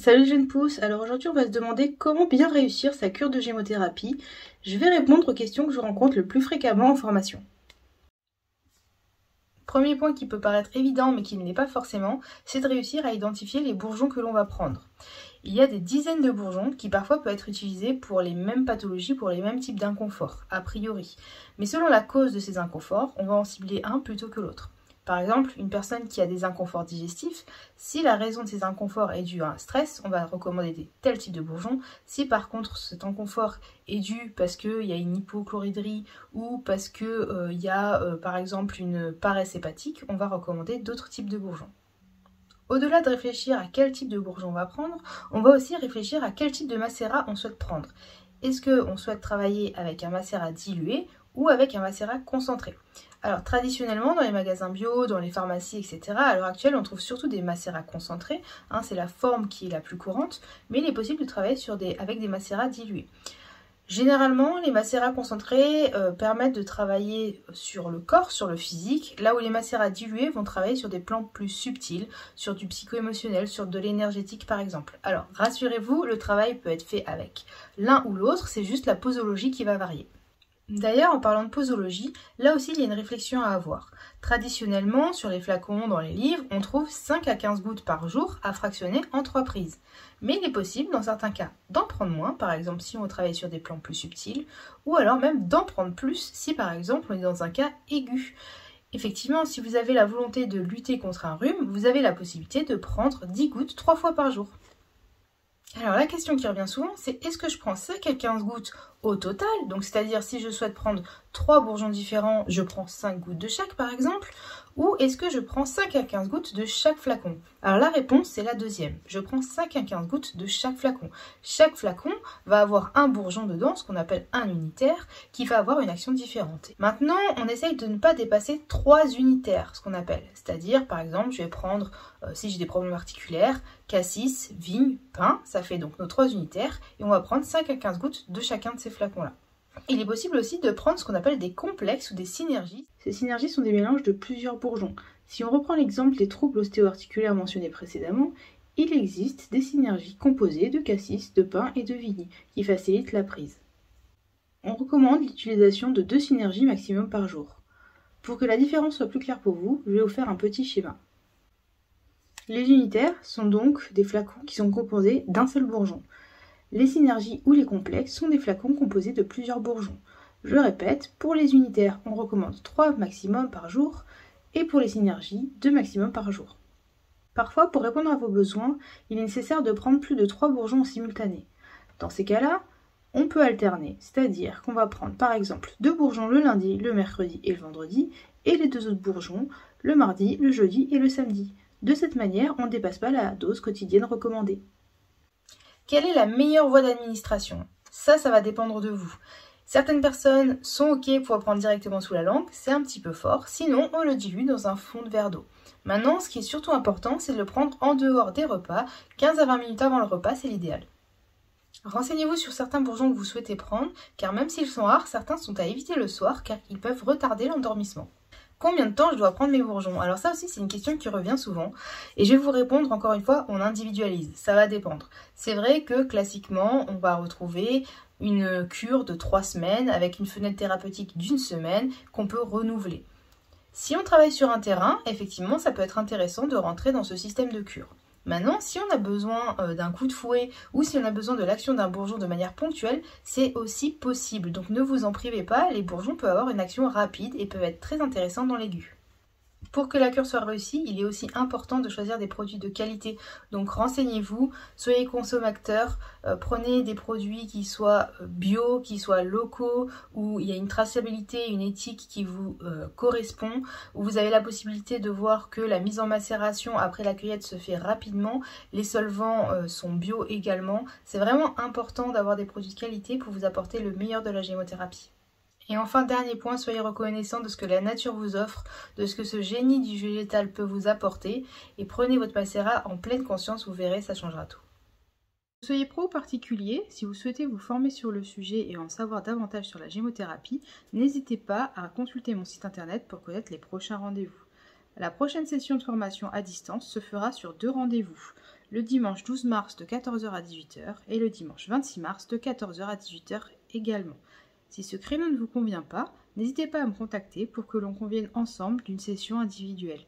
Salut jeune pousse, alors aujourd'hui on va se demander comment bien réussir sa cure de gémothérapie. Je vais répondre aux questions que je rencontre le plus fréquemment en formation. Premier point qui peut paraître évident mais qui ne l'est pas forcément, c'est de réussir à identifier les bourgeons que l'on va prendre. Il y a des dizaines de bourgeons qui parfois peuvent être utilisés pour les mêmes pathologies, pour les mêmes types d'inconfort, a priori. Mais selon la cause de ces inconforts, on va en cibler un plutôt que l'autre. Par exemple, une personne qui a des inconforts digestifs, si la raison de ces inconforts est due à un stress, on va recommander tel type de bourgeon. Si par contre cet inconfort est dû parce qu'il y a une hypochloridrie ou parce qu'il y a par exemple une paresse hépatique, on va recommander d'autres types de bourgeons. Au-delà de réfléchir à quel type de bourgeon on va prendre, on va aussi réfléchir à quel type de macérat on souhaite prendre. Est-ce qu'on souhaite travailler avec un macérat dilué ou avec un macérat concentré? Alors traditionnellement dans les magasins bio, dans les pharmacies, etc., à l'heure actuelle on trouve surtout des macérats concentrés, c'est la forme qui est la plus courante, mais il est possible de travailler avec des macérats dilués. Généralement, les macérats concentrés permettent de travailler sur le corps, sur le physique, là où les macérats dilués vont travailler sur des plans plus subtils, sur du psycho-émotionnel, sur de l'énergétique par exemple. Alors, rassurez-vous, le travail peut être fait avec l'un ou l'autre, c'est juste la posologie qui va varier. D'ailleurs, en parlant de posologie, là aussi il y a une réflexion à avoir. Traditionnellement, sur les flacons, dans les livres, on trouve 5 à 15 gouttes par jour à fractionner en 3 prises. Mais il est possible, dans certains cas, d'en prendre moins, par exemple si on travaille sur des plans plus subtils, ou alors même d'en prendre plus si par exemple on est dans un cas aigu. Effectivement, si vous avez la volonté de lutter contre un rhume, vous avez la possibilité de prendre 10 gouttes 3 fois par jour. Alors la question qui revient souvent, c'est est-ce que je prends 5 à 15 gouttes au total? Donc c'est-à-dire si je souhaite prendre 3 bourgeons différents, je prends 5 gouttes de chaque par exemple, ou est-ce que je prends 5 à 15 gouttes de chaque flacon? Alors la réponse c'est la deuxième, je prends 5 à 15 gouttes de chaque flacon. Chaque flacon va avoir un bourgeon dedans, ce qu'on appelle un unitaire, qui va avoir une action différente. Maintenant, on essaye de ne pas dépasser 3 unitaires, ce qu'on appelle. C'est-à-dire par exemple, je vais prendre, si j'ai des problèmes articulaires, cassis, vigne, pin, ça fait donc nos 3 unitaires, et on va prendre 5 à 15 gouttes de chacun de ces flacons-là. Il est possible aussi de prendre ce qu'on appelle des complexes ou des synergies. Ces synergies sont des mélanges de plusieurs bourgeons. Si on reprend l'exemple des troubles ostéo-articulaires mentionnés précédemment, il existe des synergies composées de cassis, de pin et de vigne qui facilitent la prise. On recommande l'utilisation de 2 synergies maximum par jour. Pour que la différence soit plus claire pour vous, je vais vous faire un petit schéma. Les unitaires sont donc des flacons qui sont composés d'un seul bourgeon. Les synergies ou les complexes sont des flacons composés de plusieurs bourgeons. Je répète, pour les unitaires, on recommande 3 maximum par jour et pour les synergies, 2 maximum par jour. Parfois, pour répondre à vos besoins, il est nécessaire de prendre plus de 3 bourgeons en simultané. Dans ces cas-là, on peut alterner, c'est-à-dire qu'on va prendre par exemple 2 bourgeons le lundi, le mercredi et le vendredi et les 2 autres bourgeons le mardi, le jeudi et le samedi. De cette manière, on ne dépasse pas la dose quotidienne recommandée. Quelle est la meilleure voie d'administration? Ça va dépendre de vous. Certaines personnes sont ok pour prendre directement sous la langue, c'est un petit peu fort, sinon on le dilue dans un fond de verre d'eau. Maintenant, ce qui est surtout important, c'est de le prendre en dehors des repas, 15 à 20 minutes avant le repas, c'est l'idéal. Renseignez-vous sur certains bourgeons que vous souhaitez prendre, car même s'ils sont rares, certains sont à éviter le soir, car ils peuvent retarder l'endormissement. Combien de temps je dois prendre mes bourgeons? Alors ça aussi c'est une question qui revient souvent et je vais vous répondre encore une fois, on individualise, ça va dépendre. C'est vrai que classiquement on va retrouver une cure de 3 semaines avec une fenêtre thérapeutique d'1 semaine qu'on peut renouveler. Si on travaille sur un terrain, effectivement ça peut être intéressant de rentrer dans ce système de cure. Maintenant, si on a besoin d'un coup de fouet ou si on a besoin de l'action d'un bourgeon de manière ponctuelle, c'est aussi possible. Donc ne vous en privez pas, les bourgeons peuvent avoir une action rapide et peuvent être très intéressants dans l'aigu. Pour que la cure soit réussie, il est aussi important de choisir des produits de qualité. Donc renseignez-vous, soyez consommateurs, prenez des produits qui soient bio, qui soient locaux, où il y a une traçabilité, une éthique qui vous correspond, où vous avez la possibilité de voir que la mise en macération après la cueillette se fait rapidement, les solvants sont bio également. C'est vraiment important d'avoir des produits de qualité pour vous apporter le meilleur de la gémothérapie. Et enfin, dernier point, soyez reconnaissant de ce que la nature vous offre, de ce que ce génie du végétal peut vous apporter, et prenez votre macérat en pleine conscience, vous verrez, ça changera tout. Soyez pro ou particulier, si vous souhaitez vous former sur le sujet et en savoir davantage sur la gémothérapie, n'hésitez pas à consulter mon site internet pour connaître les prochains rendez-vous. La prochaine session de formation à distance se fera sur 2 rendez-vous. le dimanche 12 mars de 14h à 18h et le dimanche 26 mars de 14h à 18h également. Si ce créneau ne vous convient pas, n'hésitez pas à me contacter pour que l'on convienne ensemble d'une session individuelle.